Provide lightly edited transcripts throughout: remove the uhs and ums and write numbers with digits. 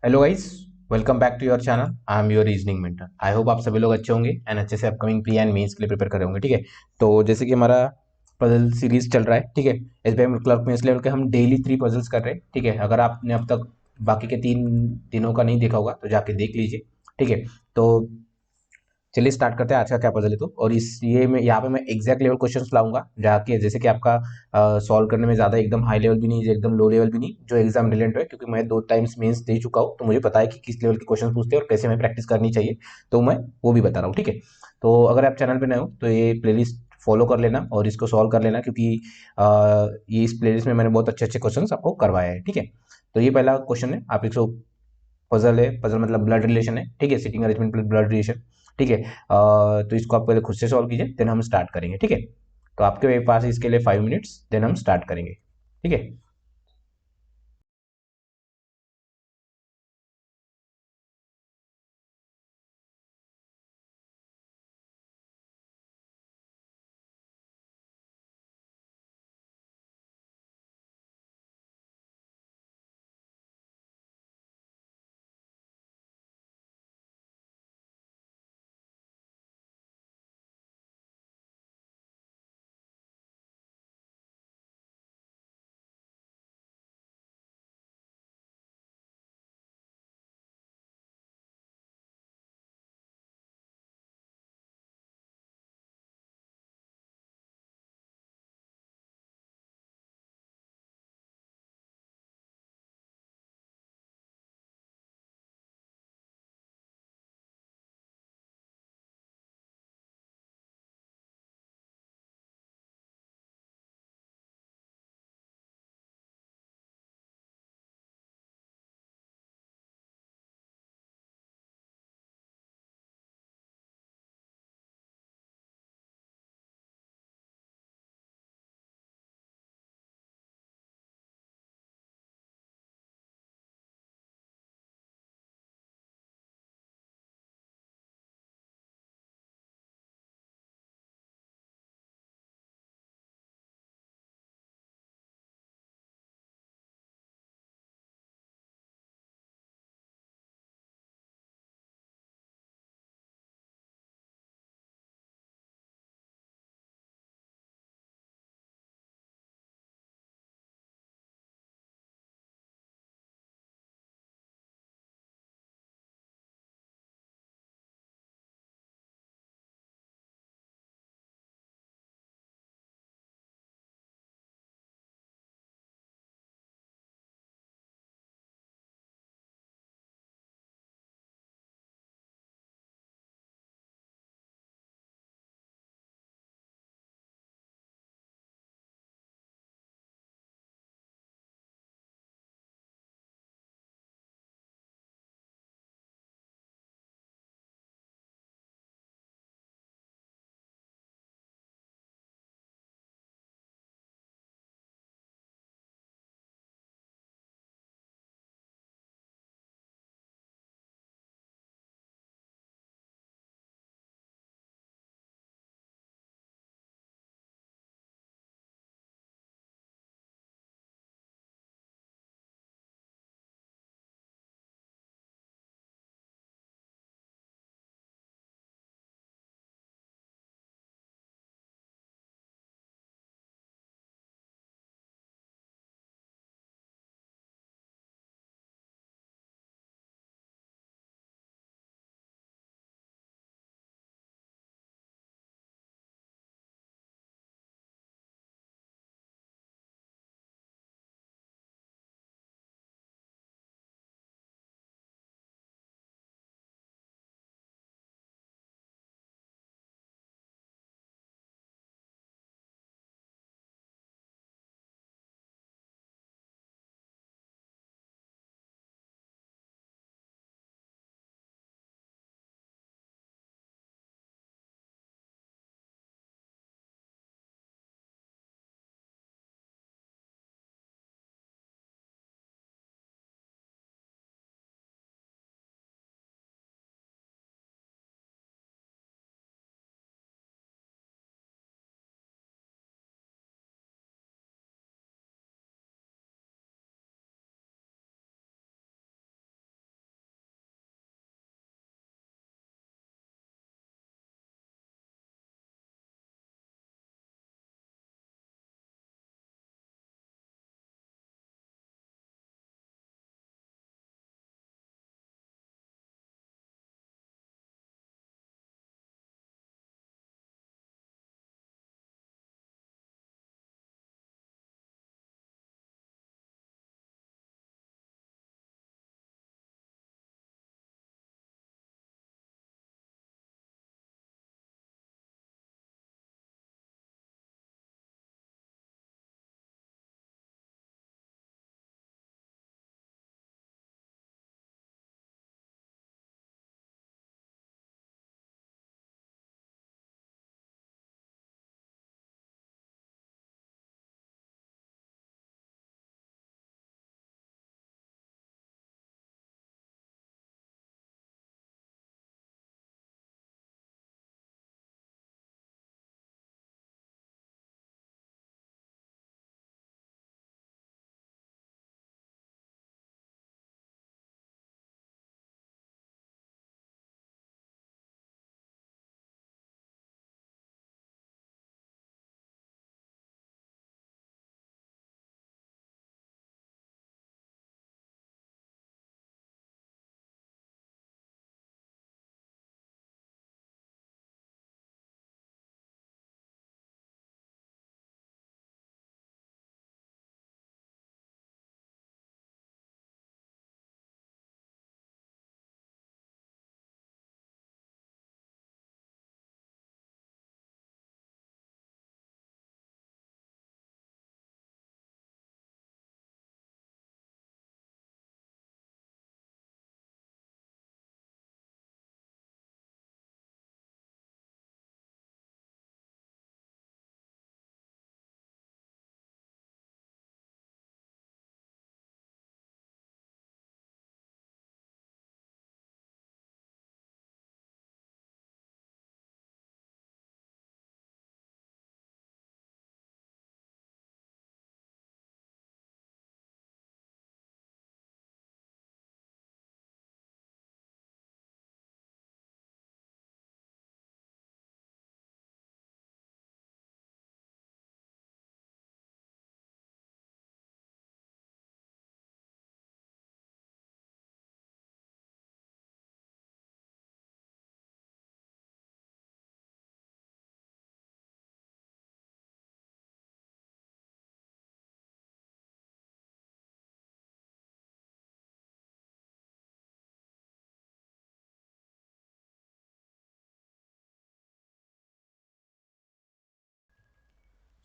Hello guys. Welcome back to your channel. I am your reasoning mentor. I hope आप सभी लोग अच्छे होंगे एंड अच्छे से अपकमिंग प्री एंड मेंस के लिए प्रिपेयर कर रहे होंगे। ठीक है, तो जैसे कि हमारा पजल सीरीज चल रहा है, ठीक है, एसबीआई क्लर्क मेंस लेवल के हम डेली 3 पजल्स कर रहे हैं। ठीक है, अगर आपने अब तक बाकी के 3 दिनों का नहीं देखा होगा तो जाके देख लीजिए। ठीक है, तो चलिए स्टार्ट करते हैं आज का क्या पजल है। तो और इस ये मैं यहाँ पे मैं एग्जैक्ट लेवल क्वेश्चंस लाऊंगा जाके, जैसे कि आपका सॉल्व करने में ज़्यादा एकदम हाई लेवल भी नहीं, एकदम लो लेवल भी नहीं, जो एग्जाम रिलेटेड है, क्योंकि मैं 2 टाइम्स मेंस दे चुका हूँ तो मुझे पता है कि किस लेवल के क्वेश्चन पूछते हैं और कैसे हमें प्रैक्टिस करनी चाहिए। तो मैं वो भी बता रहा हूँ। ठीक है, तो अगर आप चैनल पर नए हो तो ये प्लेलिस्ट फॉलो कर लेना और इसको सॉल्व कर लेना, क्योंकि ये इस प्लेलिस्ट में मैंने बहुत अच्छे अच्छे क्वेश्चन आपको करवाए हैं। ठीक है, तो ये पहला क्वेश्चन है, आप इसको पजल है, पजल मतलब ब्लड रिलेशन है। ठीक है, sitting arrangement plus blood relation. ठीक है, तो इसको आप पहले खुद से सॉल्व कीजिए, देन हम स्टार्ट करेंगे। ठीक है, तो आपके पास इसके लिए 5 मिनट्स, देन हम स्टार्ट करेंगे। ठीक है।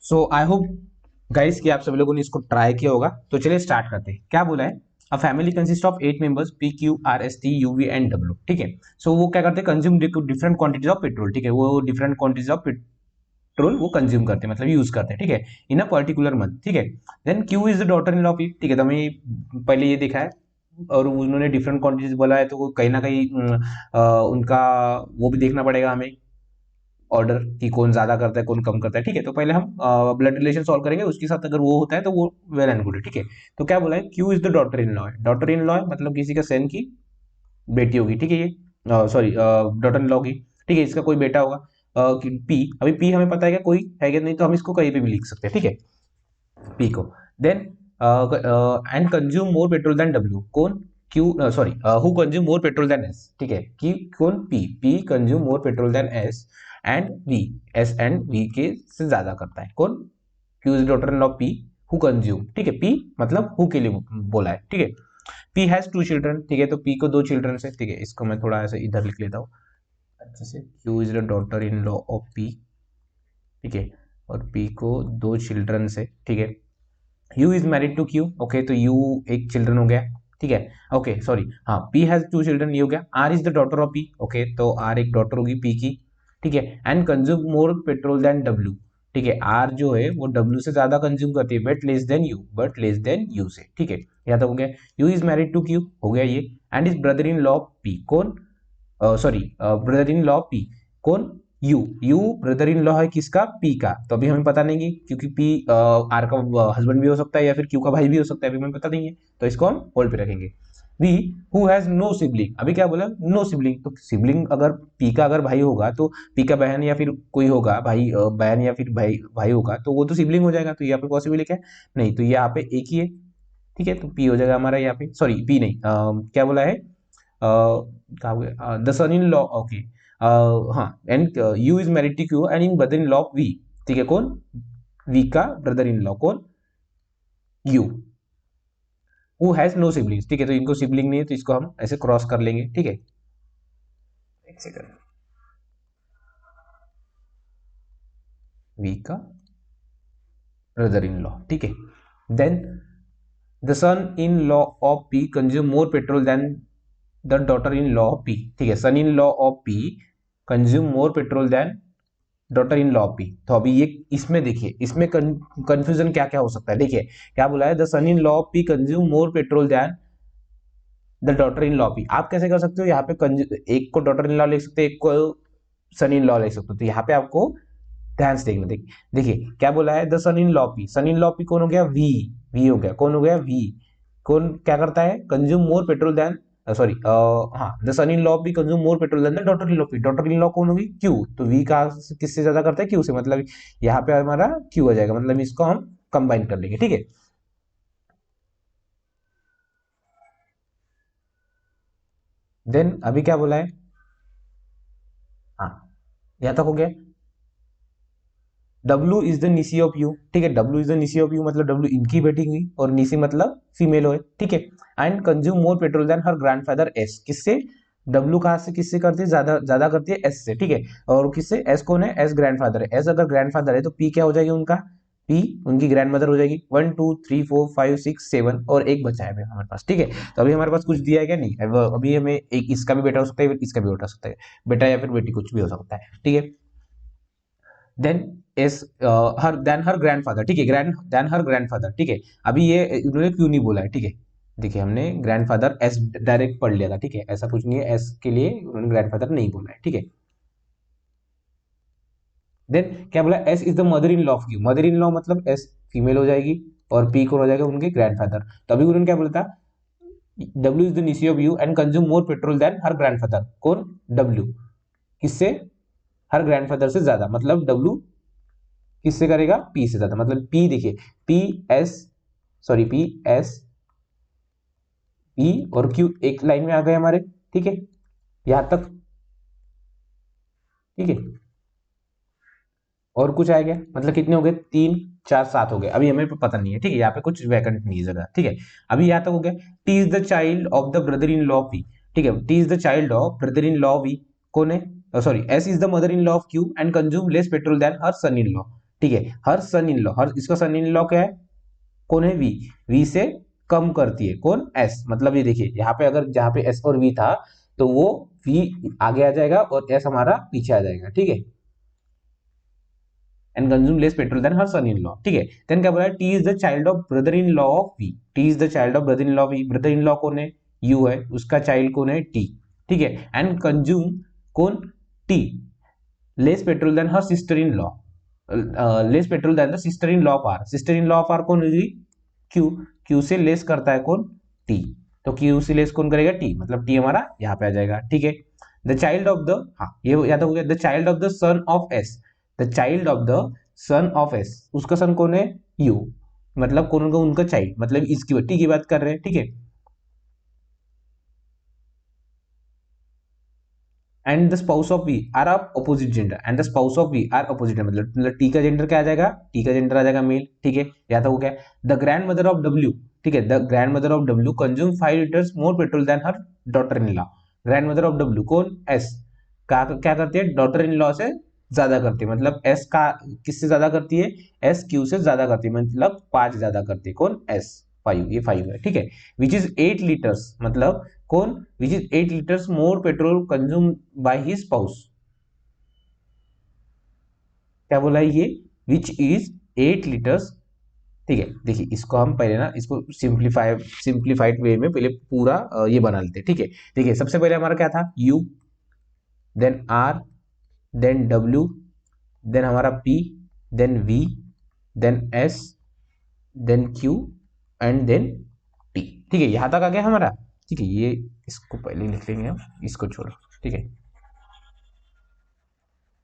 सो आई होप गाइस कि आप सभी लोगों ने इसको ट्राई किया होगा। तो चलिए स्टार्ट करते हैं। क्या बोला है, a family consist of 8 members P Q R S T U V and W. ठीक है, सो वो क्या करते हैं, consume different quantities of petrol. ठीक है, वो डिफरेंट क्वांटिटीज ऑफ पेट्रोल वो कंज्यूम करते हैं, मतलब यूज करते हैं। ठीक है, इन अ पर्टिकुलर मंथ। ठीक है, then Q is the daughter in law P. ठीक है, तो हमें पहले ये देखा है और उन्होंने डिफरेंट क्वांटिटीज बोला है, तो वो कहीं ना कहीं उनका वो भी देखना पड़ेगा हमें, ऑर्डर कि कौन ज्यादा करता है कौन कम करता है। ठीक है, तो पहले हम ब्लड रिलेशन सॉल्व करेंगे, उसके साथ अगर वो होता है तो वो वेल एंड गुड है। ठीक है, तो क्या बोला है, Q is the daughter in law है। डॉटर इन लॉ है मतलब किसी का सन की बेटी होगी। ठीक है, ये सॉरी डॉटर इन लॉ की। ठीक है, इसका कोई बेटा होगा। पी, अभी पी हमें पता है क्या कोई है क्या, नहीं तो हम इसको कहीं पे भी लिख सकते हैं। ठीक है, पी को। Then and consume more petrol than W, कौन, Q, sorry who consume more petrol than S. ठीक है, कि कौन, P, P consume more petrol than S and V, S and V के से ज्यादा करता है कौन, Q is daughter in law P who consume. ठीक है, पी मतलब हु के लिए बोला है। ठीक है, पी हैज 2 चिल्ड्रन। ठीक है, तो पी को 2 चिल्ड्रन है। ठीक है, इसको मैं थोड़ा ऐसे इधर लिख लेता हूँ अच्छे से, Q is the daughter in law of P. ठीक है, और पी को 2 चिल्ड्रन है। ठीक है, U is married to Q. Okay, तो यू एक चिल्ड्रन हो गया। ठीक है, ओके सॉरी, हाँ, पी हैज 2 चिल्ड्रन, ये हो गया। R is the daughter of P. Okay, तो आर एक डॉटर होगी पी की। ठीक है, and consume more petrol than W. ठीक है, आर जो है वो डब्ल्यू से ज्यादा कंज्यूम करती है, but less than U, but less than U से। ठीक है, यहाँ तक हो गया। U is married to Q, हो गया ये। And is brother in law P, कौन, sorry brother in law P, कौन, U, U brother in law है किसका, पी का। तो अभी हमें पता नहीं है क्योंकि पी आर का हस्बैंड भी हो सकता है या फिर क्यू का भाई भी हो सकता है, अभी हमें पता नहीं है, तो इसको हम होल्ड पे रखेंगे। V who has no sibling, अभी क्या बोला, नो सिबलिंग, तो सिबलिंग अगर पी का अगर भाई होगा तो पी का बहन या फिर कोई होगा भाई, बहन या फिर भाई भाई होगा तो वो तो सिबलिंग हो जाएगा। तो यहाँ पे पॉसिबल है क्या, नहीं, तो यहाँ पे एक ही है। ठीक है, तो पी हो जाएगा हमारा यहाँ पे, सॉरी पी नहीं, क्या बोला है, कहा the son in law. Okay, हाँ, and U is married to Q and in brother in law V. ठीक है, कौन, वी का ब्रदर इन लॉ कौन, U. Who has no siblings. ठीक है, तो इनको सिबलिंग नहीं है तो इसको हम ऐसे क्रॉस कर लेंगे। ठीक है, एक सेकंड, वी का ब्रदर इन लॉ। ठीक है, then the son in law of P consume more petrol than the daughter in law of P. ठीक है, son in law of P consume more petrol than daughter in law P. तो अभी ये इसमें देखिए, इसमें कंफ्यूजन क्या क्या हो सकता है। देखिए क्या बोला है, the son in law P consume more petrol than the daughter in law P. आप कैसे कर सकते हो, यहाँ पे एक को डॉटर इन लॉ लिख सकते हो, एक को सन इन लॉ लिख सकते हो। तो यहाँ पे आपको ध्यान से देखना। देखिए क्या बोला है, the son in law P, son in law P कौन हो गया, वी, वी हो गया, कौन हो गया, वी, कौन क्या करता है, consume more petrol than, sorry हाँ, the son in law P consume more petrol than the daughter in law P. Daughter in law कौन होगी, क्यू, तो वी का किससे ज्यादा करता है, क्यू से, मतलब यहाँ पे हमारा क्यू आ जाएगा, मतलब इसको हम कंबाइन कर लेंगे। ठीक है, देन अभी क्या बोला है, हाँ, यहाँ तक हो गया। W is the niece of U. ठीक है, W is the niece of U मतलब डब्ल्यू इनकी बेटी हुई और निसी मतलब फीमेल हो। ठीक है, and consume more petrol than her grandfather S, किससे, डब्ल्यू कहा से किससे करती है, ज्यादा ज्यादा करती है एस से। ठीक है, और किससे, एस कौन है, एस ग्रैंडफादर है। एस अगर ग्रैंडफादर है तो पी क्या हो जाएगी उनका, पी उनकी ग्रैंड मदर हो जाएगी। 1 2 3 4 5 6 7 और एक बचा है अभी हमारे पास। ठीक है, तो अभी हमारे पास कुछ दिया है क्या, नहीं, अभी हमें एक इसका भी बेटा हो सकता है, इसका भी बेटा हो सकता है, बेटा या फिर बेटी कुछ भी हो सकता है। ठीक है, then S her then her grandfather. ठीक है, ग्रैंड देन हर ग्रैंडफादर। ठीक है, अभी ये उन्होंने क्यों नहीं बोला है। ठीक है, देखिए हमने ग्रैंडफादर एस डायरेक्ट पढ़ लिया था। ठीक है, ऐसा कुछ नहीं है, एस के लिए उन्होंने ग्रैंडफादर नहीं बोला है। ठीक है, देन क्या बोला, S is the mother in law of Q. Mother in law मतलब एस फीमेल हो जाएगी और पी कौन हो जाएगा, उनके ग्रैंडफादर। तो अभी उन्होंने क्या बोला था, W is the niece of U and consume more petrol than her grandfather, कौन, डब्ल्यू, किससे, हर ग्रैंडफादर से ज्यादा, मतलब डब्ल्यू किससे करेगा, पी से ज्यादा, मतलब पी, देखिए P S, sorry P S, P और क्यू एक लाइन में आ गए हमारे। ठीक है, यहां तक। ठीक है, और कुछ आ गया, मतलब कितने हो गए, 3 4 7 हो गए। अभी हमें पता नहीं है। ठीक है, यहाँ पे कुछ वैकेंट नहीं है जगह। ठीक है, अभी यहाँ तक हो गया। T is the child of the brother in law P. ठीक है, T is the child of brother in law V, कौन है, sorry S is the mother in law of Q and consume less petrol than her son in law. ठीक है। हर son in law, हर इसका सन in law क्या है, कौन है, we, we से कम करती है कौन, एस। मतलब ये देखिए यहाँ पे अगर जहां पे एस और वी था तो वो वी आगे आ जाएगा और एस हमारा पीछे आ जाएगा, ठीक है। And consume less petrol than her son in law, ठीक है। देन क्या बोला, T is the child of brother in law of V, T is the child of brother in law of V, brother in law कौन है, you है, उसका child कौन है, टी, ठीक है। एंड कंज्यूम कौन, T, less petrol than her sister in law, less petrol than the sister in law of R, sister in law of R कौन होगी, क्यू, क्यू से लेस करता है कौन, टी, तो क्यू से लेस कौन करेगा, टी, मतलब टी हमारा यहाँ पे आ जाएगा, ठीक है। द चाइल्ड ऑफ द, हाँ ये याद हो गया, the child of the son of S, the child of the son of S, उसका सन कौन है, यू, मतलब कौन होगा उनका चाइल्ड, मतलब इसकी टी की बात कर रहे हैं, ठीक है। And the spouse of V R of opposite gender, and the spouse of V R opposite, मतलब टी का जेंडर क्या आ जाएगा, टी का जेंडर आ जाएगा मेल, ठीक है। या तो हो गया the grandmother of W, ठीक है, the grandmother of W consume 5 litres more petrol than her daughter in law, grandmother of W कौन, एस, क्या करती है, डॉटर इन लॉ से ज्यादा करती है, मतलब एस का किससे ज्यादा करती है, एस क्यू से ज्यादा करती है, मतलब 5 ज्यादा करती है कौन, एस, 5, ये 5 है, ठीक है। विच इज 8 लीटर्स, मतलब कौन, विच is 8 litres more petrol consume by his spouse, क्या बोला है ये, विच इज 8 लीटर्स, ठीक है। देखिए इसको हम पहले ना, इसको सिंप्लीफाइड वे में पहले पूरा ये बना लेते हैं, ठीक है। देखिए सबसे पहले हमारा क्या था, U, then R, then W, then हमारा P, then V, then S, then Q, and then T, ठीक है। यहां तक आ गया हमारा, ठीक है। ये इसको पहले लिख लेंगे हम, इसको छोड़ो, ठीक है।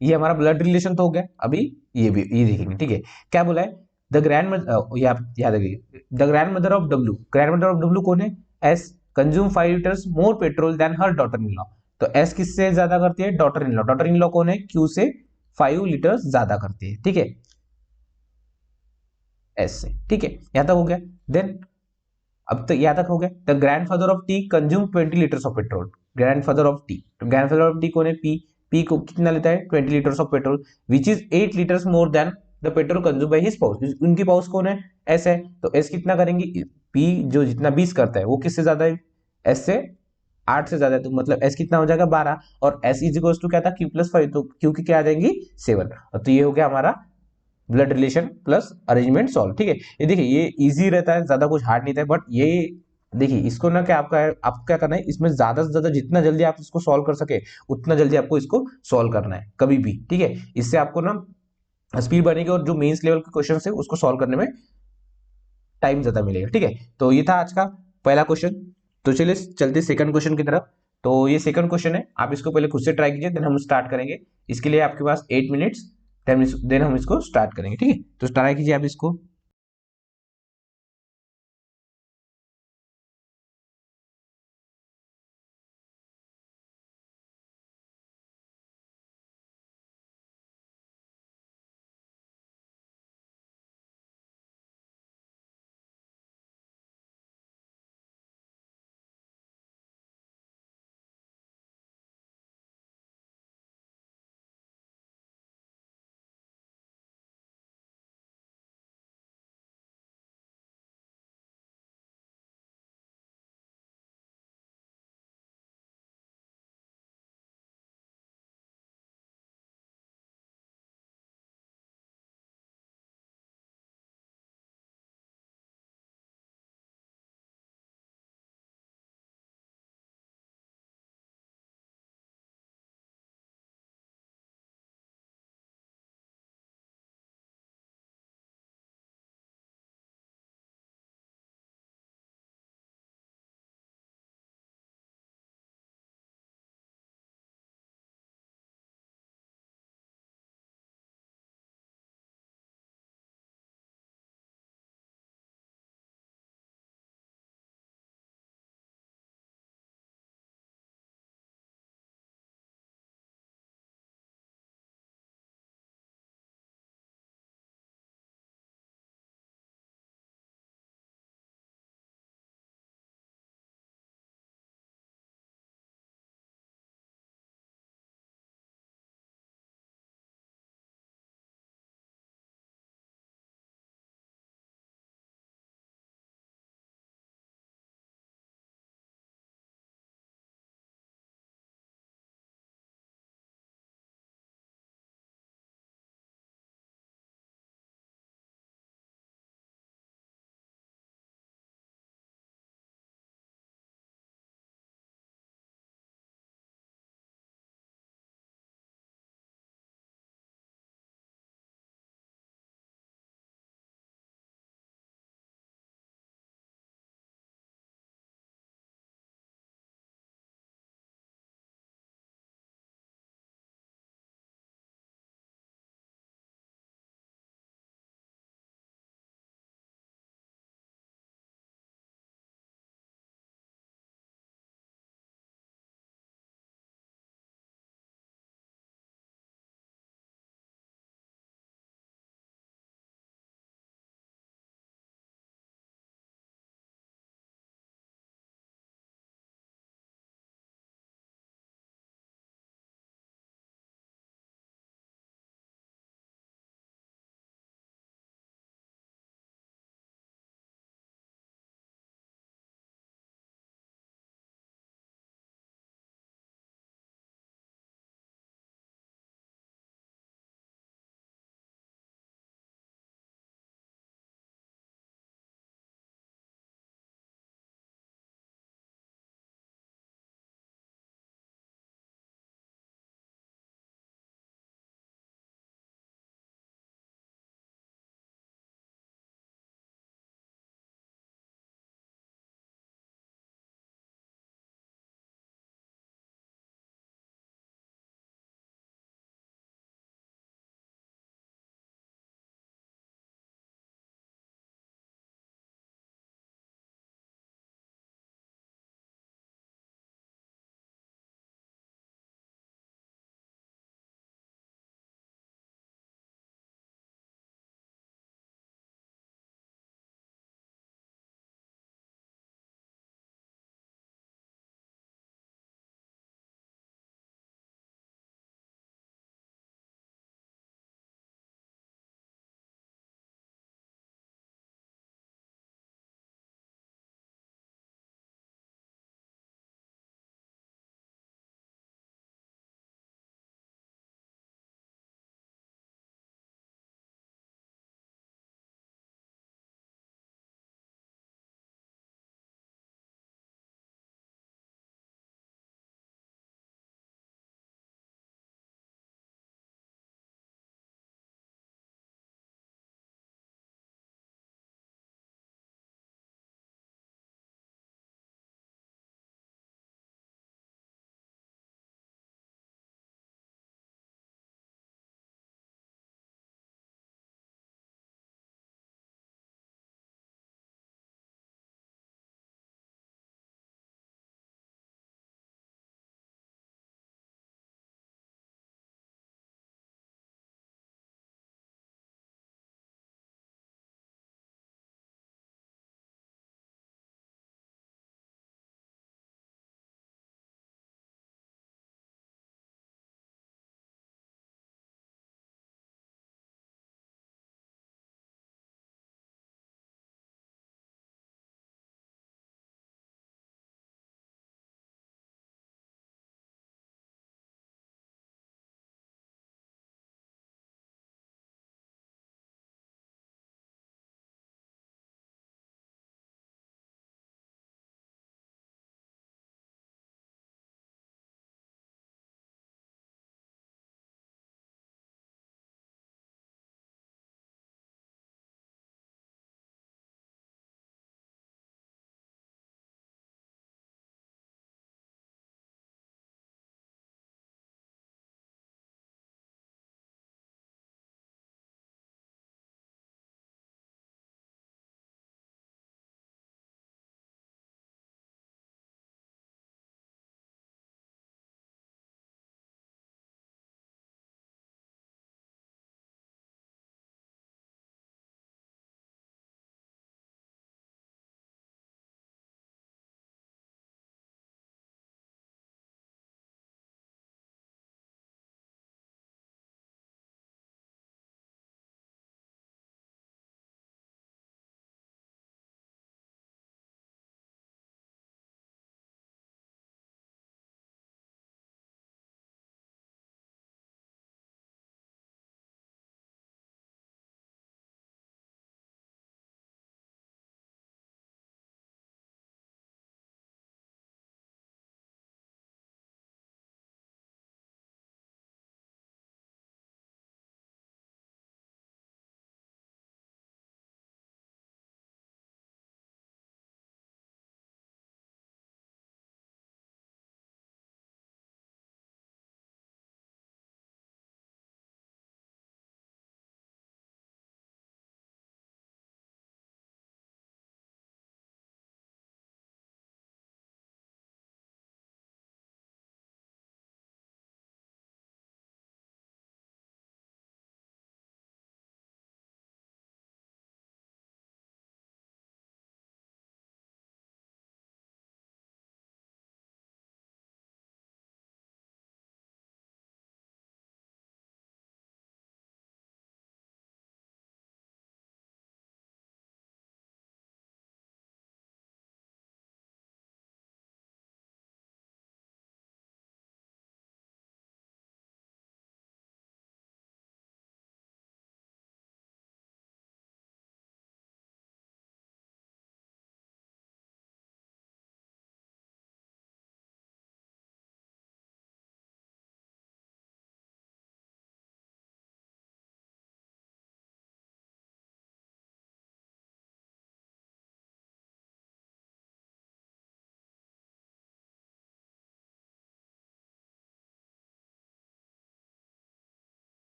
ये हमारा ब्लड रिलेशन तो हो गया, अभी ये भी ये देखेंगे, ठीक है। क्या बोला है, द ग्रैंड, याद रखिए, the grandmother of W, grandmother of W कौन है, S, consume 5 litres more petrol than her daughter in law, तो एस किससे ज्यादा करती है, daughter in law, daughter in law कौन है, क्यू से 5 लीटर्स ज्यादा करती है, ठीक है, एस से, ठीक है। यहां तक हो गया। देन अब तक यहां तक हो गया, the grandfather of T consume 20 litres of petrol, grandfather of T, तो ग्रैंड फादर ऑफ टी कौन है, पी, पी को कितना लेता है, 20 litres of petrol, which is 8 litres more than the petrol consume by his spouse, उनकी spouse कौन है, एस है, तो एस कितना करेंगे, पी जो जितना 20 करता है वो किससे ज्यादा है, एस से 8 से ज्यादा है, तो मतलब एस कितना हो जाएगा 12, और एस इज इक्वल टू क्या था, Q+5, तो क्यू की क्या आ जाएंगी 7, तो ये हो गया हमारा blood relation plus arrangement solve, ठीक है। ये देखिए ये इजी रहता है, ज्यादा कुछ हार्ड नहीं था, बट ये देखिए इसको ना क्या आपको क्या करना है, इसमें ज्यादा से ज्यादा जितना जल्दी आप इसको सॉल्व कर सके उतना जल्दी आपको इसको सॉल्व करना है कभी भी, ठीक है। इससे आपको ना स्पीड बढ़ेगी और जो मेंस लेवल के क्वेश्चन है उसको सॉल्व करने में टाइम ज्यादा मिलेगा, ठीक है। तो ये था आज का पहला क्वेश्चन। तो चलिए चलते सेकंड क्वेश्चन की तरफ। तो ये सेकंड क्वेश्चन है, आप इसको पहले खुद से ट्राई कीजिए, देन हम स्टार्ट करेंगे। इसके लिए आपके पास 8 मिनट्स, देन हम इसको स्टार्ट करेंगे, ठीक है। तो ट्राई कीजिए आप इसको।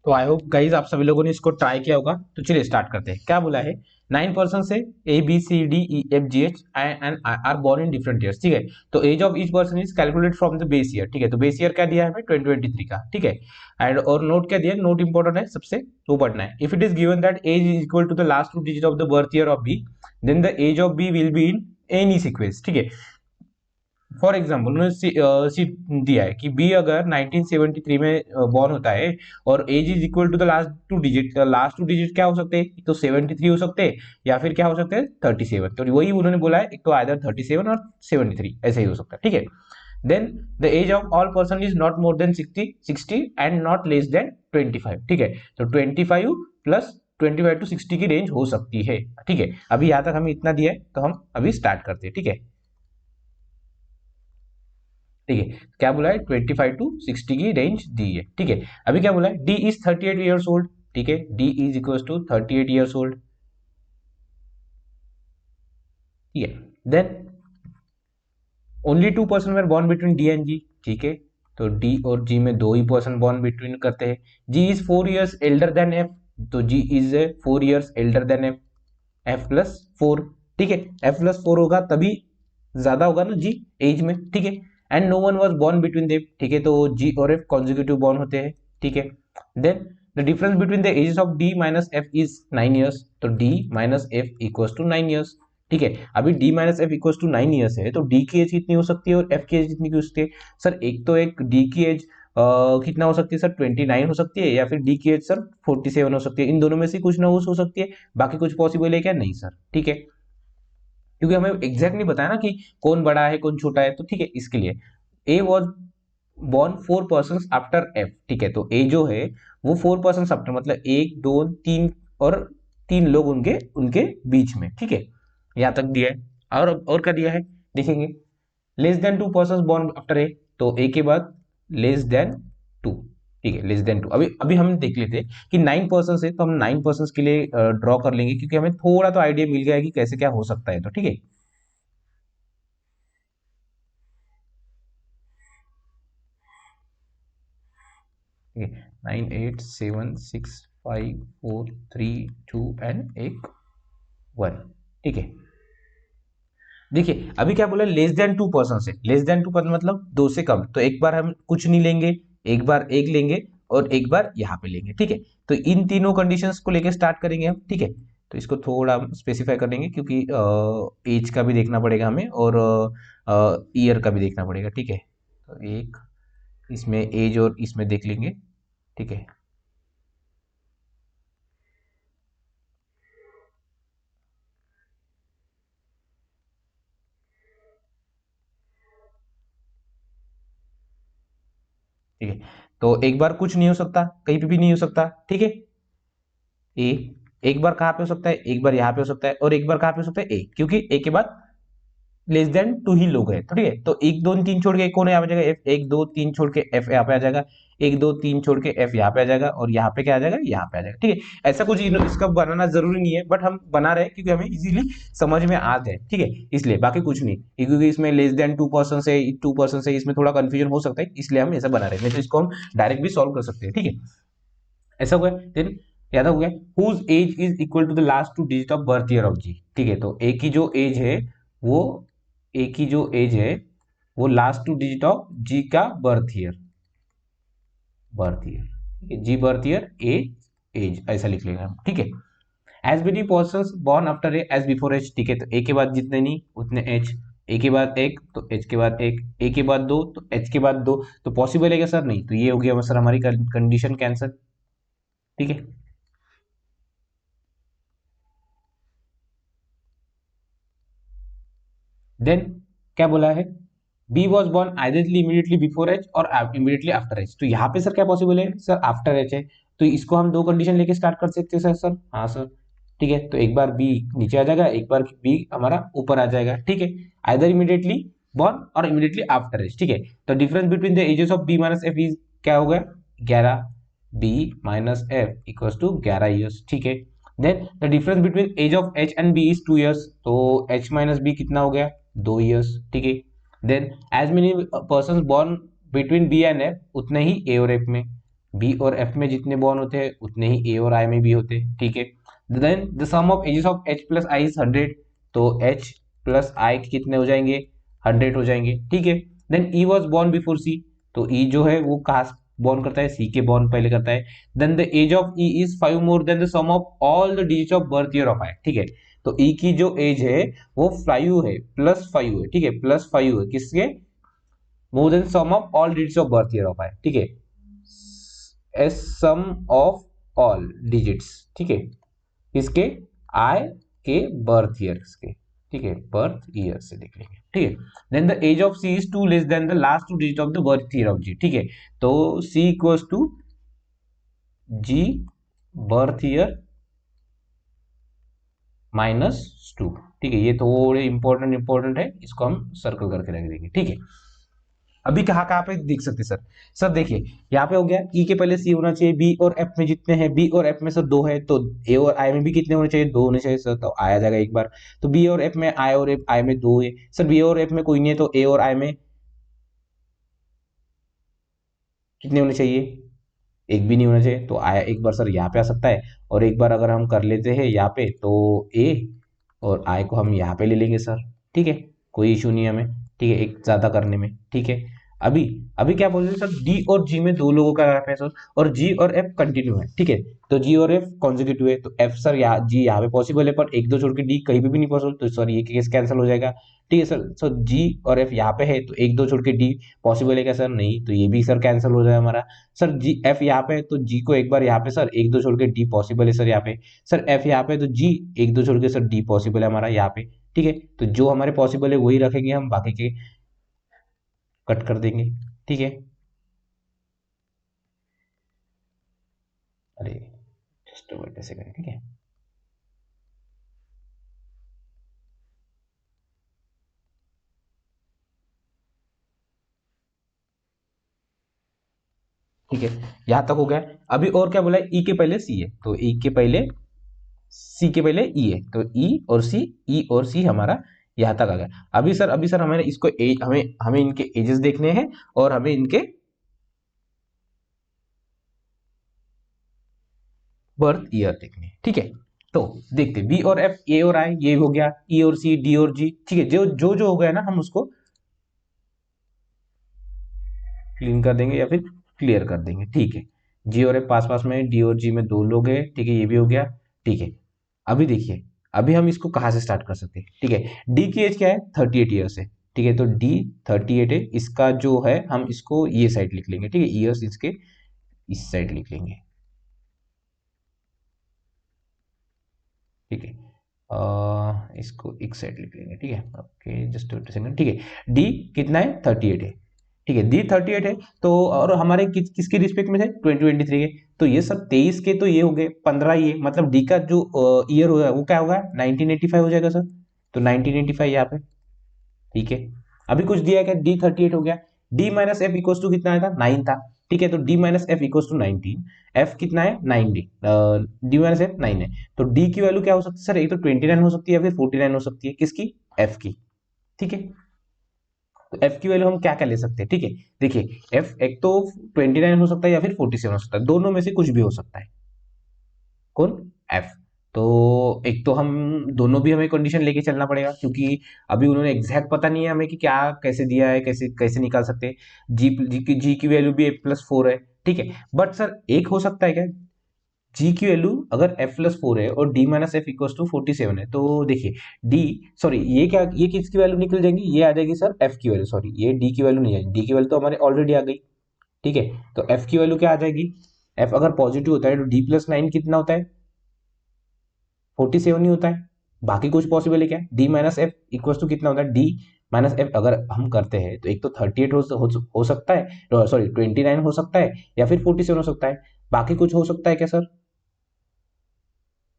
तो आई होप गाइज आप सभी लोगों ने इसको ट्राई किया होगा। तो चलिए स्टार्ट करते हैं। क्या बोला है, 9 पर्सन से ABCDEFGH and are born in different years, ठीक है। तो age of each person is calculate from the base year, ठीक है। तो बेस ईयर क्या दिया है हमें 2023 का, ठीक है। एंड और नोट क्या दिया है, नोट इंपॉर्टेंट है, सबसे वो पढ़ना है। If it is given that age is equal to the last 2 digit of the birth year of B, then the age of B will be in any sequence, ठीक है। फॉर एग्जाम्पल उन्होंने दिया है कि बी अगर 1973 में born होता है और age is equal to the last two digit क्या हो सकते हैं, तो 73 हो सकते हैं या फिर क्या हो सकते हैं 37। तो वही उन्होंने बोला है, एक तो आइदर 37 और 73 ऐसे ही हो सकता है, ठीक है। Then the age of all person is not more than 60 and not less than 25, ठीक है। तो 25 प्लस 25 टू 60 की रेंज हो सकती है, ठीक है। अभी यहाँ तक हमें इतना दिया है, तो हम अभी स्टार्ट करते हैं, ठीक है। ठीक है, क्या बोला है 25 टू 60 की रेंज दी है, ठीक है। अभी क्या बोला है, डी इज 38 ईयर्स ओल्ड, ठीक है। D is equal to 38 years old, ठीक है। Then only 2 person were born between D and G, ठीक है। तो डी और जी में 2 ही पर्सन बॉर्न बिटवीन करते हैं। G is 4 years elder than F, तो G is 4 years elder than F, F+4, ठीक है। F+4 होगा तभी ज्यादा होगा ना जी एज में, ठीक है। And no one was born between them, ठीक है। तो जी और एफ कॉन्जिक्यूटिव बॉर्न होते हैं, ठीक है। Then the difference between the ages of D minus F is 9 years, तो D minus F equals to 9 years, ठीक है। अभी D minus F equals to 9 years है, तो डी की एज कितनी हो सकती है और एफ की एज कितनी हो सकती है सर। एक तो एक डी की एज कितना हो सकती है सर 29 हो सकती है, या फिर डी की एज सर 47 हो सकती है। इन दोनों में से कुछ ना कुछ हो सकती है, बाकी कुछ पॉसिबल है क्या, नहीं सर, ठीक है। क्योंकि हमें एग्जैक्ट नहीं बताया ना कि कौन बड़ा है कौन छोटा है, तो ठीक है, इसके लिए ए was born 4 person after F, ठीक है। तो ए जो है वो 4 पर्सन आफ्टर, मतलब 1 2 3 और 3 लोग उनके उनके बीच में, ठीक है। यहाँ तक दिया है। और क्या दिया है देखेंगे, less than 2 person born after A, तो ए के बाद लेस देन 2, ठीक है, लेस देन 2। अभी अभी हम देख लेते हैं कि 9 पर्सन है, तो हम 9 पर्सन के लिए ड्रॉ कर लेंगे, क्योंकि हमें थोड़ा तो आइडिया मिल गया है कि कैसे क्या हो सकता है, तो ठीक है। 9 8 7 6 5 4 3 2 एंड एक 1, ठीक है। देखिए अभी क्या बोला, लेस देन 2 पर्सन से, लेस देन 2 मतलब 2 से कम, तो एक बार हम कुछ नहीं लेंगे, एक बार एक लेंगे और एक बार यहाँ पे लेंगे, ठीक है। तो इन तीनों कंडीशंस को लेके स्टार्ट करेंगे हम, ठीक है। तो इसको थोड़ा स्पेसिफाई कर लेंगे, क्योंकि एज का भी देखना पड़ेगा हमें और ईयर का भी देखना पड़ेगा, ठीक है। तो एक इसमें एज और इसमें देख लेंगे, ठीक है। ठीक है, तो एक बार कुछ नहीं हो सकता, कहीं पे भी नहीं हो सकता, ठीक है। ए एक बार कहाँ पे हो सकता है, एक बार यहाँ पे हो सकता है, और एक बार कहाँ पे हो सकता है ए, क्योंकि ए के बाद लेस देन 2 ही लोग हैं, तो ठीक है। तो 1 2 3 छोड़ के कौन यहाँ पे आ जाएगा, एफ 1 2 3 छोड़ के एफ यहाँ पे आ जाएगा, 1 2 3 छोड़ के एफ यहाँ पे आ जाएगा, और यहाँ पे क्या आ जाएगा, यहाँ पे आ जाएगा, ठीक है। ऐसा कुछ इसका बनाना जरूरी नहीं है, बट हम बना रहे हैं क्योंकि हमें इजीली समझ में आ जाए, ठीक है, इसलिए, बाकी कुछ नहीं। क्योंकि इसमें लेस देन 2 पर्सन से 2 पर्सन से इसमें थोड़ा कंफ्यूजन हो सकता है, इसलिए हम ऐसा बना रहे हैं, नहीं तो इसको हम डायरेक्ट भी सॉल्व कर सकते हैं, ठीक है। ऐसा हुआ देन याद हो गया, whose age is equal to the last 2 digit of birth year of G, ठीक है। तो ए की जो एज है वो ए की जो एज है वो लास्ट 2 डिजिट ऑफ जी का बर्थ ईयर, ठीक है। G birth year, A age, ऐसा लिख लेंगे हम, ठीक है। As many person born after A as before H, ठीक है। तो ए के बाद जितने नहीं उतने एच, ए के बाद एक तो एच के बाद एक, ए के बाद दो तो एच के बाद दो, तो पॉसिबल है क्या सर, नहीं। तो ये हो गया सर हमारी कंडीशन कैंसर, ठीक है। देन क्या बोला है, B was born either immediately before H और इमीडिएटली आफ्टर एच, तो यहाँ पे सर क्या पॉसिबल है सर, आफ्टर एच है। तो इसको हम 2 कंडीशन लेके स्टार्ट कर सकते हैं सर, हाँ सर, ठीक है। तो एक बार बी नीचे आ जाएगा, एक बार बी हमारा ऊपर आ जाएगा, ठीक है। आइदर इमीडिएटली बॉर्न और इमीडिएटली आफ्टर एच, ठीक है। तो difference between the ages of B minus F is क्या हो गया 11, B minus F equals to 11 years, ठीक है। Then the difference between age of H and B is 2 years, तो एच माइनस बी कितना हो गया 2 ईयर्स, ठीक है। Then as many person born between B and F, उतने ही ए और एफ में, बी और एफ में जितने बॉन्ड होते हैं उतने ही ए और आई में भी होते हैं, ठीक है। Then the sum of ages of H plus I is 100, तो एच प्लस आई कितने हो जाएंगे, 100 हो जाएंगे, ठीक है। Then E was born before C, तो ई जो है वो कहाँ बॉर्न करता है, सी के बॉर्न पहले करता है। Then the age of E is 5 more than the sum of all the digits of birth year of I, ठीक है। तो ई की जो एज है वो 5 है, +5 है, ठीक है, +5 है किसके, more than sum of all digits of birth year of I, ठीक है, S sum of all digits, ठीक है, किसके, आई के बर्थ ईयर्स के, ठीक है, बर्थ ईयर से देख लेंगे, ठीक है। Then the age of C is 2 less than the last 2 digit of the birth year of G, ठीक है। तो C equals to G birth year -2, ठीक है। ये थोड़े इंपॉर्टेंट है, इसको हम सर्कल करके रख देंगे, ठीक है। अभी कहाँ कहाँ पे देख सकते सर, सर देखिए यहाँ पे हो गया ई के पहले सी होना चाहिए, बी और एफ में जितने हैं, बी और एफ में सर 2 है, तो ए और आई में भी कितने होने चाहिए, 2 होने चाहिए सर, तो आया जाएगा एक बार। तो बी और एफ में आई और एफ आई में 2 है सर, बी और एफ में कोई नहीं है, तो ए और आई में कितने होने चाहिए, एक भी नहीं होना चाहिए, तो आया एक बार सर यहाँ पे आ सकता है। और एक बार अगर हम कर लेते हैं यहाँ पे, तो ए और आई को हम यहाँ पे ले लेंगे सर, ठीक है, कोई इशू नहीं है हमें, ठीक है, एक ज्यादा करने में, ठीक है। अभी अभी क्या बोल रहे हैं सर, डी और जी में 2 लोगों का ग्राफ है सर, और जी और एफ कंटिन्यू है, ठीक है। तो जी और एफ कॉन्जिक्यूटिव है, तो एफ सर यहाँ जी यहाँ पे पॉसिबल है, पर एक दो छोड़ के डी कहीं पे भी नहीं पॉसिबल, तो सर ये केस कैंसिल हो जाएगा, ठीक है सर। सर जी और एफ यहाँ पे है, तो एक दो छोड़ के डी पॉसिबल है क्या सर, नहीं, तो ये भी सर कैंसिल हो जाएगा हमारा। सर जी एफ यहाँ पे है, तो जी को एक बार यहाँ पे सर एक दो छोड़ के डी पॉसिबल है सर यहाँ पे। सर एफ यहाँ पे, तो जी एक दो छोड़ के सर डी पॉसिबल है हमारा यहाँ पे, ठीक है। तो जो हमारे पॉसिबल है वही रखेंगे हम, बाकी के कट कर देंगे, ठीक है। अरे जस्ट वेट अ सेकंड, ठीक है। ठीक है, यहां तक हो गया। अभी और क्या बोला है, ई के पहले सी है, तो ई के पहले सी के पहले ई है, तो ई और सी, ई और सी हमारा यहां तक आ गया। अभी सर हमें इसको हमें हमें इनके एजेस देखने हैं, और हमें इनके बर्थ ईयर देखने हैं, ठीक है। तो देखते बी और एफ, ए और आई ये हो गया, ई और सी, डी और जी, ठीक है। जो हो गया ना, हम उसको क्लीन कर देंगे या फिर क्लियर कर देंगे, ठीक है। जी और एफ पास पास में, डी और जी में 2 लोग हैं, ठीक है, ये भी हो गया, ठीक है। अभी देखिए, अभी हम इसको कहाँ से स्टार्ट कर सकते हैं, ठीक है। डी की एज क्या है, 38 ईयर्स है, ठीक है, तो डी 38 है, इसका जो है हम इसको ये साइड लिख लेंगे, ठीक है, ईयर्स इसके इस साइड लिख लेंगे, ठीक है। इसको एक साइड लिख लेंगे, ठीक है, ओके, जस्ट वेट सेकंड, ठीक है। डी कितना है, 38 है, ठीक है, डी 38 है। तो और हमारे किसके रिस्पेक्ट में थे, 2023 के, तो ये सब 23 के, तो ये हो गए 15, ये मतलब डी का जो ईयर होगा वो क्या होगा, 1985 हो जाएगा सर, तो 1985 यहाँ पे, ठीक है। अभी कुछ दिया है क्या, डी 38 हो गया, D minus F equal to कितना आएगा, 9 था, ठीक है, तो D minus F equal to 19, F कितना है 9, डी डी माइनस एफ 9 है, तो डी की वैल्यू क्या हो सकती है सर, एक तो 29 हो सकती है या फिर 49 हो सकती है, किसकी, एफ की, ठीक है। तो एफ की वैल्यू हम क्या क्या ले सकते हैं, ठीक है। देखिए एफ एक तो 29 हो सकता है या फिर 47 हो सकता है, दोनों में से कुछ भी हो सकता है, कौन, एफ। तो एक तो हम दोनों भी हमें कंडीशन लेके चलना पड़ेगा, क्योंकि अभी उन्होंने एग्जैक्ट पता नहीं है हमें कि क्या कैसे दिया है, कैसे कैसे निकाल सकते हैं। जी की वैल्यू भी f+4 है, ठीक है। बट सर एक हो सकता है क्या, जी की वैल्यू अगर f+4 है और d minus F equal to 47 है, तो देखिए d, सॉरी ये क्या, ये किसकी वैल्यू निकल जाएंगी, ये आ जाएगी सर f की वैल्यू, सॉरी ये d की वैल्यू नहीं है, d की वैल्यू तो हमारे ऑलरेडी आ गई, ठीक है। तो f की वैल्यू क्या आ जाएगी, f अगर पॉजिटिव होता है तो d+9 कितना होता है, 47 ही होता है। बाकी कुछ पॉसिबल है क्या, d minus F equal to कितना होता है, d माइनस एफ अगर हम करते हैं तो एक तो 38 हो सकता है, सॉरी 29 हो सकता है, या फिर 47 हो सकता है, बाकी कुछ हो सकता है क्या सर,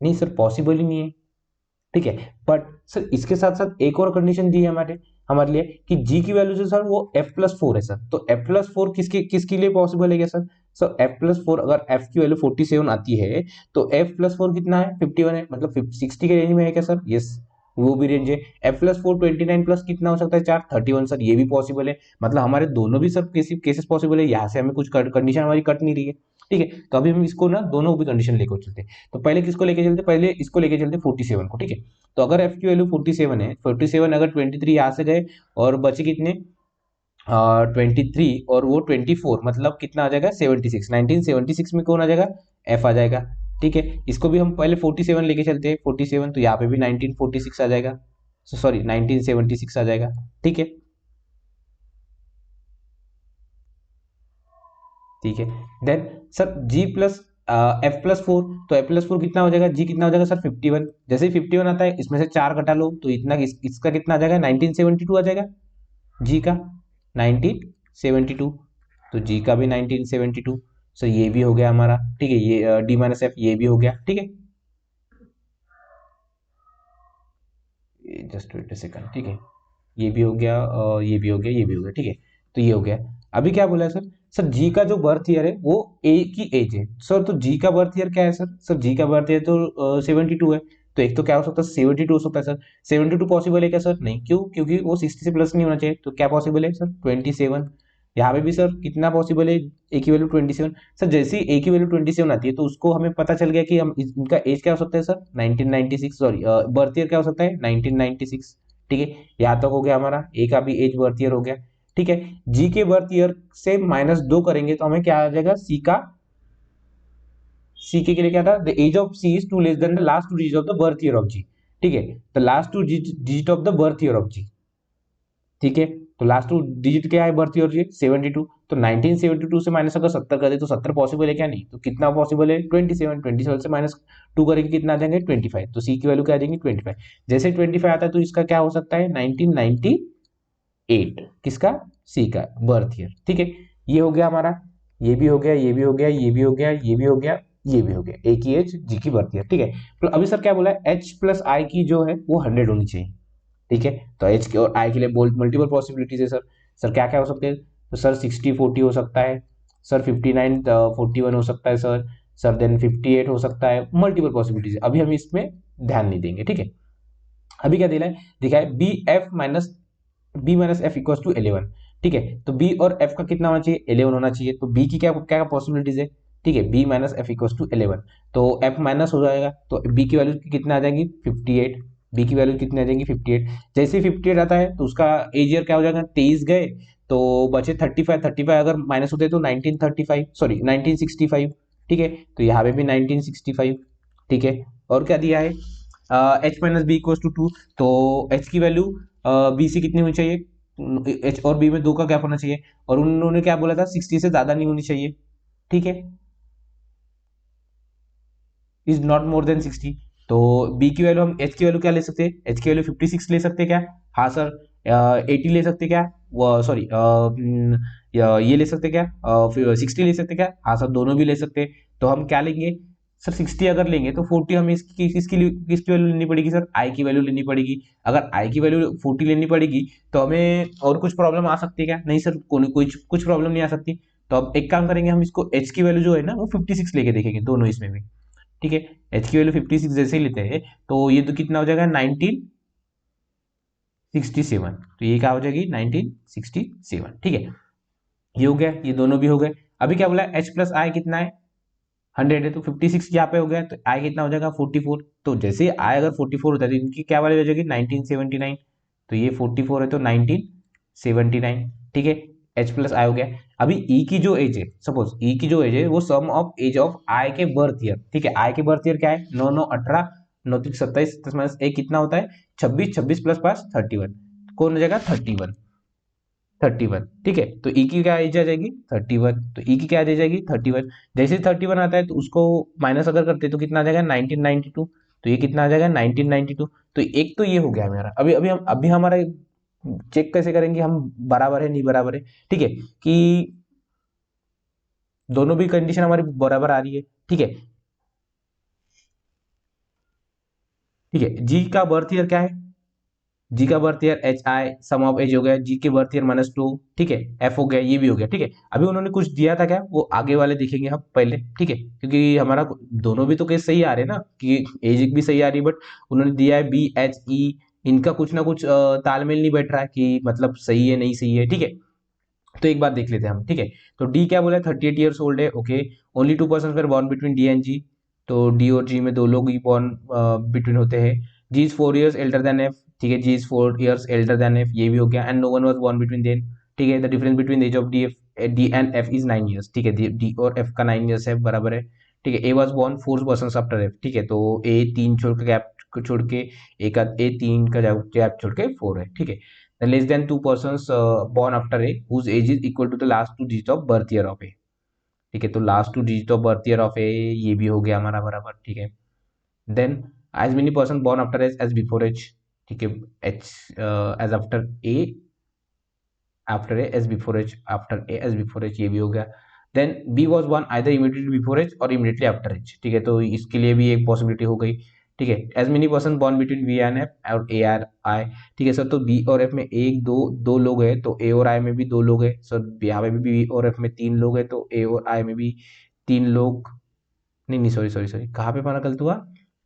नहीं सर पॉसिबल ही नहीं है, ठीक है। बट सर इसके साथ साथ एक और कंडीशन दी है हमारे हमारे लिए कि जी की वैल्यू जो सर वो f+4 है सर, तो f+4 किसके लिए पॉसिबल है क्या सर, सर f+4 अगर f की वैल्यू 47 आती है, तो f+4 कितना है, 51 है, मतलब 60 के रेंज में है क्या सर, यस वो भी रेंज है। f+4 29 प्लस कितना हो सकता है, 4 31 सर, ये भी पॉसिबल है, मतलब हमारे दोनों भी सब केसेस पॉसिबल है, यहाँ से हमें कुछ कंडीशन हमारी कट नहीं रही है, ठीक है। तो अभी हम इसको ना दोनों भी कंडीशन लेकर चलते हैं। तो पहले किसको लेके चलते, पहले इसको लेके चलते 47 को, ठीक है। तो अगर एफ की वैल्यू 47 है, 47 अगर 23 यहाँ से गए और बचे कितने 23 और वो 24, मतलब कितना आ जाएगा 76, 1976 में कौन आ जाएगा, एफ आ जाएगा, ठीक है। इसको भी हम पहले 47 लेके चलते हैं, 47 तो यहाँ पे भी 1946 आ जाएगा, सॉरी 1976 आ जाएगा, ठीक है, ठीक है। देन सर जी प्लस एफ प्लस फोर, तो एफ प्लस फोर कितना हो जाएगा, जी कितना हो जाएगा सर 51। जैसे ही 51 आता है इसमें से 4 घटा लो तो इतना इसका कितना आ जाएगा 1972 आ जाएगा, जी का 1972, तो जी का भी 1972। सो ये भी हो गया हमारा, ठीक है, ये डी माइनस एफ ये भी हो गया, ठीक है, जस्ट वेट अ सेकंड, ठीक है, ये भी हो गया, ये भी हो गया, ये भी हो गया, ठीक है। तो ये हो गया। अभी क्या बोला है सर, सर जी का जो बर्थ ईयर है वो ए की एज है सर, तो जी का बर्थ ईयर क्या है सर, सर जी का बर्थ ईयर तो 72 है, तो एक तो क्या हो सकता है 72 हो सकता है सर, 72 पॉसिबल है क्या सर, नहीं, क्यों, क्योंकि वो 60 से प्लस नहीं होना चाहिए, तो क्या पॉसिबल है सर 27। यहाँ पे भी सर कितना पॉसिबल है, ए की वैल्यू 27, सर जैसे ही ए की वैल्यू 27 आती है तो उसको हमें पता चल गया कि हम इनका एज क्या हो सकता है सर 1996, सॉरी बर्थ ईयर क्या हो सकता है 1996, ठीक है। यहाँ तक हो गया हमारा, ए का भी एज बर्थ ईयर हो गया, ठीक है। जी के बर्थ ईयर से -2 करेंगे तो हमें क्या आ जाएगा, सी का, सी के लिए क्या था, the age of C is two less than the last two digit of the birth year of G, ठीक है, the last two digit of the birth year of G, ठीक है। तो लास्ट टू डिजिट क्या है birth year जी 72, तो 1972 से minus अगर 70 कर दे तो 70 पॉसिबल है क्या, नहीं, तो कितना पॉसिबल है 27, 27 से -2 करेंगे कितना आ जाएंगे 25, तो सी की वैल्यू क्या आ जाएगी 25, जैसे 25 आता है तो इसका क्या हो सकता है 1998, किसका, सी का बर्थ ईयर, ठीक है। ये हो गया हमारा, ये भी हो गया, ये भी हो गया, ये भी हो गया, ये भी हो गया, ये भी हो गया, ए की एज जी की बर्थ ईयर, ठीक है। तो अभी सर क्या बोला है, एच प्लस आई की जो है वो 100 होनी चाहिए, ठीक है। तो एच के और आई के लिए बोल्ट मल्टीपल पॉसिबिलिटीज है सर, सर क्या क्या हो सकते हैं, तो सर 60-40 हो सकता है सर, 59-41 हो सकता है सर, सर देन 58 हो सकता है, मल्टीपल पॉसिबिलिटीज है, अभी हम इसमें ध्यान नहीं देंगे, ठीक है। अभी क्या दिला है, दिखा है B minus F equal to 11, ठीक है। तो बी और एफ का कितना होना चाहिए 11 होना चाहिए, तो बी की क्या क्या पॉसिबिलिटीज है, ठीक है, B minus F equal to 11, तो एफ माइनस हो जाएगा, तो बी की वैल्यू कितना आ जाएगी 58, बी की वैल्यू कितनी आ जाएगी 58, जैसे ही 58 आता है तो उसका एज ईयर क्या हो जाएगा 23 गए तो बचे 35, 35 अगर माइनस होते तो 1935, सॉरी 1965, ठीक है। तो यहाँ पे भी 1965, ठीक है। और क्या दिया है, H minus B equal to 2, तो एच की वैल्यू बी से कितनी होनी चाहिए, एच और बी में 2 का गैप होना चाहिए, और उन्होंने क्या बोला था 60 से ज्यादा नहीं होनी चाहिए, ठीक है, इज नॉट मोर देन 60। तो बी की वैल्यू हम एच की वैल्यू क्या ले सकते हैं, एच की वैल्यू 56 ले सकते हैं क्या, हाँ सर 80 ले सकते क्या, सॉरी ये ले सकते क्या, 60 ले सकते क्या, हाँ सर दोनों भी ले सकते। तो हम क्या लेंगे सर 60 अगर लेंगे तो 40 हमें किसकी वैल्यू लेनी पड़ेगी सर, आई की वैल्यू लेनी पड़ेगी, अगर आई की वैल्यू 40 लेनी पड़ेगी तो हमें और कुछ प्रॉब्लम आ सकती है क्या, नहीं सर कुछ प्रॉब्लम नहीं आ सकती। तो अब एक काम करेंगे, हम इसको एच की वैल्यू जो है ना वो 56 लेके देखेंगे दोनों इसमें भी, ठीक है। एच की वैल्यू 56 जैसे ही लेते हैं तो ये तो कितना हो जाएगा 1967, तो ये क्या हो जाएगी 1967, ठीक है। ये हो गया, ये दोनों भी हो गए। अभी क्या बोला एच प्लस आई कितना है 100 है, तो 56 यहाँ पे हो गया, तो आई कितना हो जाएगा 44, तो जैसे आई अगर 44 होता है तो इनकी क्या वैल्यू हो जाएगी 1979, तो ये 44 है तो 1979, ठीक है। एच प्लस आई हो गया। अभी ई की जो एज है, सपोज ई की जो एज है वो सम ऑफ एज ऑफ आई के बर्थ ईयर, ठीक है, आई के बर्थ ईयर क्या है 9 9 18 9 3 27 10 माइनस एक कितना होता है 26, 26 प्लस 5 31, कौन हो जाएगा 31, 31, ठीक है। तो ई की क्या एज आ जाएगी 31, तो ई की क्या एज आ जाएगी 31, जैसे 31 आता है तो उसको माइनस अगर करते हैं तो कितना आ जाएगा 1992, तो ये कितना आ जाएगा 1992। तो एक तो ये हो गया हमारा। अभी हमारा चेक कैसे करेंगे हम बराबर है नहीं बराबर है, ठीक है, कि दोनों भी कंडीशन हमारी बराबर आ रही है, ठीक है, ठीक है। जी का बर्थ ईयर क्या है, जी का birth year H I sum of age हो गया, जी के बर्थ ईयर -2, ठीक है, एफ हो गया, ये भी हो गया, ठीक है। अभी उन्होंने कुछ दिया था क्या वो आगे वाले देखेंगे हम पहले, ठीक है, क्योंकि हमारा दोनों भी तो केस सही आ रहे हैं ना, कि एज भी सही आ रही है, बट उन्होंने दिया है बी एच ई, इनका कुछ ना कुछ तालमेल नहीं बैठ रहा है कि मतलब सही है नहीं सही है, ठीक है। तो एक बात देख लेते हैं हम, ठीक है। तो डी क्या बोला है, 38 ईयर्स ओल्ड है, okay. Only 2 person were born between D and G, तो डी और जी में 2 लोग ही बॉर्न बिटवीन होते हैं। G is 4 years elder than F, ठीक है, G is 4 years elder than F, ये भी हो गया। And no one was born between them, ठीक है। The difference between age of D F, D and F is 9 years, ठीक है। डी और एफ का 9 ईयर्स है, बराबर है, ठीक है। ए was born 4 person after F, ठीक है। तो ए 3 छोड़ के गैप छोड़ के, एक ए 3 का गैप छोड़ के 4 है, ठीक है। Less than 2 persons born after A whose age is equal to the last 2 digit of birth year of A, ठीक है। तो last 2 digit of birth year of A, ये भी हो गया हमारा, बराबर, ठीक है। Then as many person born after H as before H, ठीक है। H as after A as before H, after A as before H, ये भी हो गया। Then B was one either immediately before H और इमीडिएटली आफ्टर एच, ठीक है। तो इसके लिए भी एक पॉसिबिलिटी हो गई, ठीक है। As many person born between V and F और ए आर आई, ठीक है सर। तो बी और एफ में एक दो दो लोग हैं, तो ए और आई में भी 2 लोग हैं सर। यहाँ पे भी बी और एफ में 3 लोग हैं, तो ए और आई में भी 3 लोग, नहीं नहीं, सॉरी सॉरी सॉरी, कहाँ पे हमारा गलत हुआ,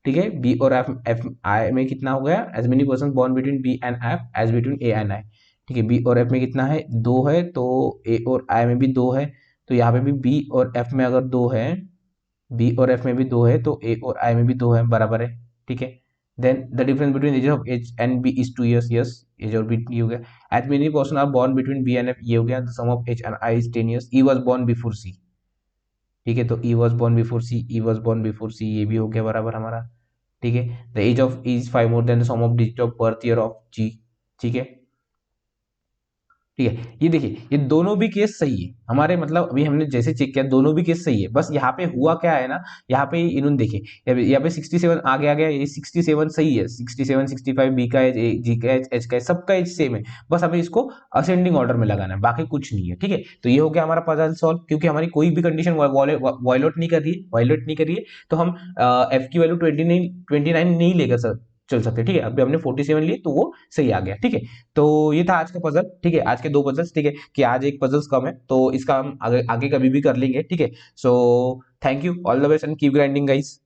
ठीक है। बी और एफ एफ आई में कितना हो गया, as many person born between B and F as between A and I, ठीक है। बी और एफ में कितना है, 2 है, तो ए और आई में भी 2 है। तो यहाँ पे भी बी और एफ में अगर 2 है, बी और एफ में भी 2 है, तो ए और आई में भी 2 है, बराबर है, ठीक है। Then the difference between age of H and B is 2 years, yes, H और बी ये हो गया। As many person are born between B and F, ये हो गया। The sum of H and I is 10 years, E was born before C, ठीक है। तो E was born before C, E was born before C, ये भी हो गया बराबर हमारा, ठीक है। The age of E is 5 more than the sum of digit of birth year of G, ठीक है, ठीक है। ये देखिए, ये दोनों भी केस सही है हमारे, मतलब अभी हमने जैसे चेक किया दोनों भी केस सही है। बस यहाँ पे हुआ क्या है ना, यहाँ पे इन्होंने देखे, यहाँ पे 67 आ गया, ये 67 सही है। 67 65 बी का एज, जी का एज, एच का एज, सबका एज सेम है। बस हमें इसको असेंडिंग ऑर्डर में लगाना है, बाकी कुछ नहीं है, ठीक है। तो ये हो गया हमारा पजल सॉल्व, क्योंकि हमारी कोई भी कंडीशन वायलेट नहीं कर रही है, वायलेट नहीं कर रही है। तो हम एफ की वैल्यू 29 नहीं लेकर सर चल सकते, ठीक है। अभी हमने 47 लिए तो वो सही आ गया, ठीक है। तो ये था आज का पजल, ठीक है, आज के 2 पजल्स, ठीक है। कि आज एक पजल्स कम है, तो इसका हम आगे आगे कभी भी कर लेंगे, ठीक है। So thank you, all the best and keep grinding guys.